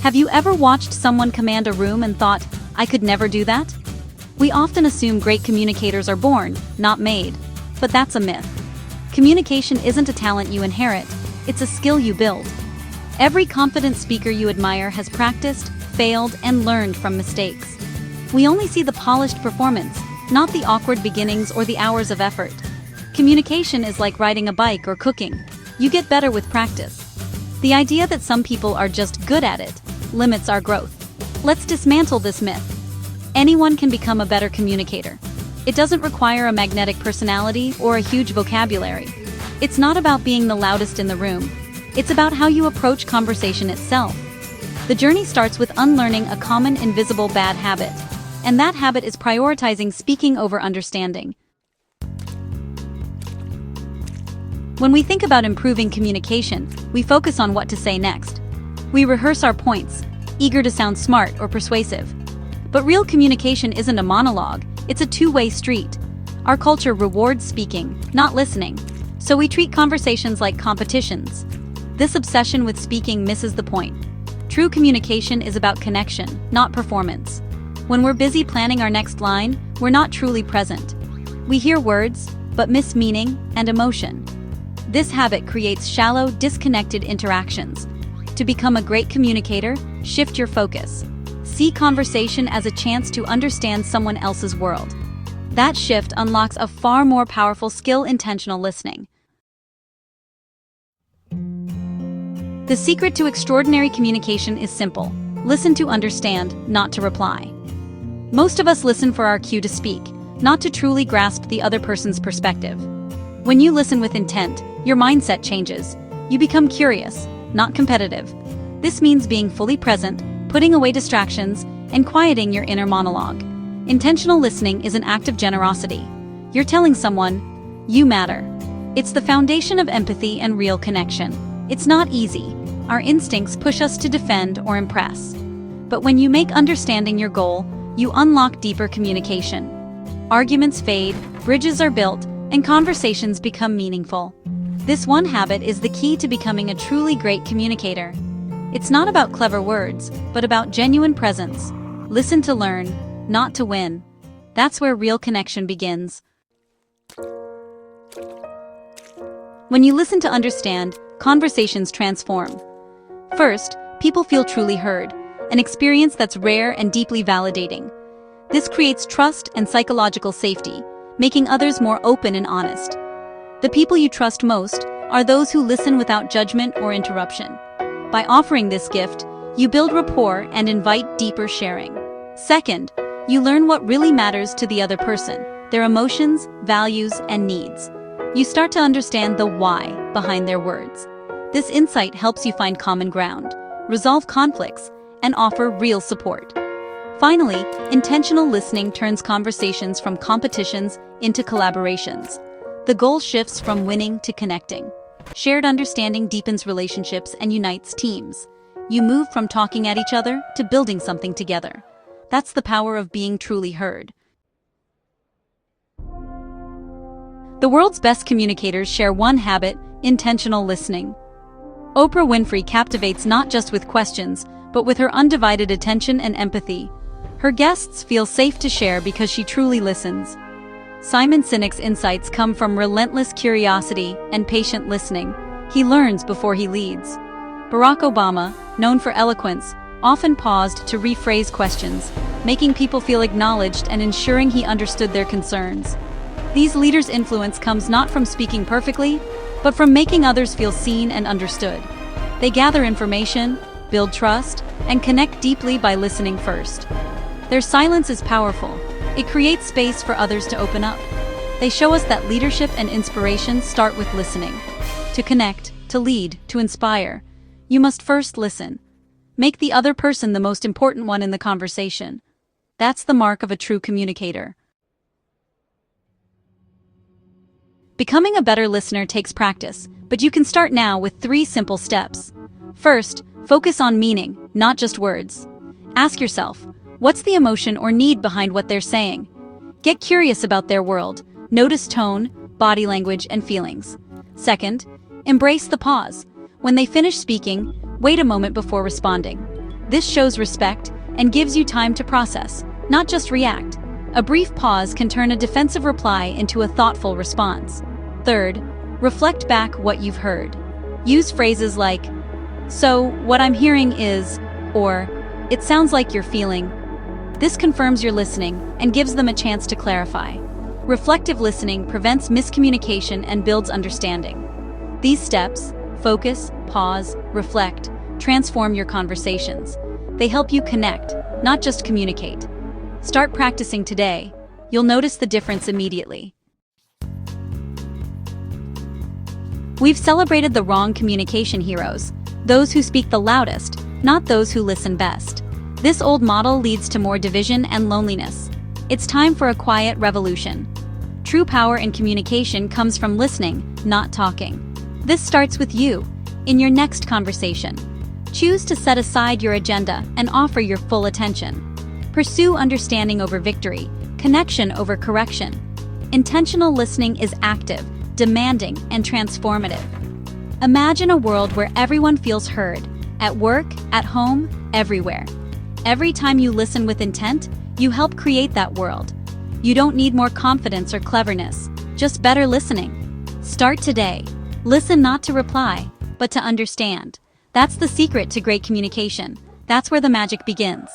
Have you ever watched someone command a room and thought, I could never do that? We often assume great communicators are born, not made. But that's a myth. Communication isn't a talent you inherit, it's a skill you build. Every confident speaker you admire has practiced, failed, and learned from mistakes. We only see the polished performance, not the awkward beginnings or the hours of effort. Communication is like riding a bike or cooking. You get better with practice. The idea that some people are just good at it limits our growth. Let's dismantle this myth. Anyone can become a better communicator. It doesn't require a magnetic personality or a huge vocabulary. It's not about being the loudest in the room. It's about how you approach conversation itself. The journey starts with unlearning a common invisible bad habit, and that habit is prioritizing speaking over understanding. When we think about improving communication, we focus on what to say next. We rehearse our points, eager to sound smart or persuasive. But real communication isn't a monologue, it's a two-way street. Our culture rewards speaking, not listening, so we treat conversations like competitions. This obsession with speaking misses the point. True communication is about connection, not performance. When we're busy planning our next line, we're not truly present. We hear words, but miss meaning and emotion. This habit creates shallow, disconnected interactions. To become a great communicator, shift your focus. See conversation as a chance to understand someone else's world. That shift unlocks a far more powerful skill: intentional listening. The secret to extraordinary communication is simple. Listen to understand, not to reply. Most of us listen for our cue to speak, not to truly grasp the other person's perspective. When you listen with intent, your mindset changes. You become curious, not competitive. This means being fully present, putting away distractions, and quieting your inner monologue. Intentional listening is an act of generosity. You're telling someone, you matter. It's the foundation of empathy and real connection. It's not easy. Our instincts push us to defend or impress. But when you make understanding your goal, you unlock deeper communication. Arguments fade, bridges are built, and conversations become meaningful. This one habit is the key to becoming a truly great communicator. It's not about clever words, but about genuine presence. Listen to learn, not to win. That's where real connection begins. When you listen to understand, conversations transform. First, people feel truly heard, an experience that's rare and deeply validating. This creates trust and psychological safety, making others more open and honest. The people you trust most are those who listen without judgment or interruption. By offering this gift, you build rapport and invite deeper sharing. Second, you learn what really matters to the other person, their emotions, values, and needs. You start to understand the why behind their words. This insight helps you find common ground, resolve conflicts, and offer real support. Finally, intentional listening turns conversations from competitions into collaborations. The goal shifts from winning to connecting. Shared understanding deepens relationships and unites teams. You move from talking at each other to building something together. That's the power of being truly heard. The world's best communicators share one habit: intentional listening. Oprah Winfrey captivates not just with questions, but with her undivided attention and empathy. Her guests feel safe to share because she truly listens. Simon Sinek's insights come from relentless curiosity and patient listening. He learns before he leads. Barack Obama, known for eloquence, often paused to rephrase questions, making people feel acknowledged and ensuring he understood their concerns. These leaders' influence comes not from speaking perfectly, but from making others feel seen and understood. They gather information, build trust, and connect deeply by listening first. Their silence is powerful. It creates space for others to open up. They show us that leadership and inspiration start with listening. To connect, to lead, to inspire, you must first listen. Make the other person the most important one in the conversation. That's the mark of a true communicator. Becoming a better listener takes practice, but you can start now with 3 simple steps. First, focus on meaning, not just words. Ask yourself, what's the emotion or need behind what they're saying? Get curious about their world. Notice tone, body language, and feelings. Second, embrace the pause. When they finish speaking, wait a moment before responding. This shows respect and gives you time to process, not just react. A brief pause can turn a defensive reply into a thoughtful response. Third, reflect back what you've heard. Use phrases like, "So, what I'm hearing is," or, "It sounds like you're feeling." This confirms you're listening and gives them a chance to clarify. Reflective listening prevents miscommunication and builds understanding. These steps, focus, pause, reflect, transform your conversations. They help you connect, not just communicate. Start practicing today. You'll notice the difference immediately. We've celebrated the wrong communication heroes, those who speak the loudest, not those who listen best. This old model leads to more division and loneliness. It's time for a quiet revolution. True power in communication comes from listening, not talking. This starts with you. In your next conversation, choose to set aside your agenda and offer your full attention. Pursue understanding over victory, connection over correction. Intentional listening is active, demanding, and transformative. Imagine a world where everyone feels heard, at work, at home, everywhere. Every time you listen with intent, you help create that world. You don't need more confidence or cleverness, just better listening. Start today. Listen not to reply, but to understand. That's the secret to great communication. That's where the magic begins.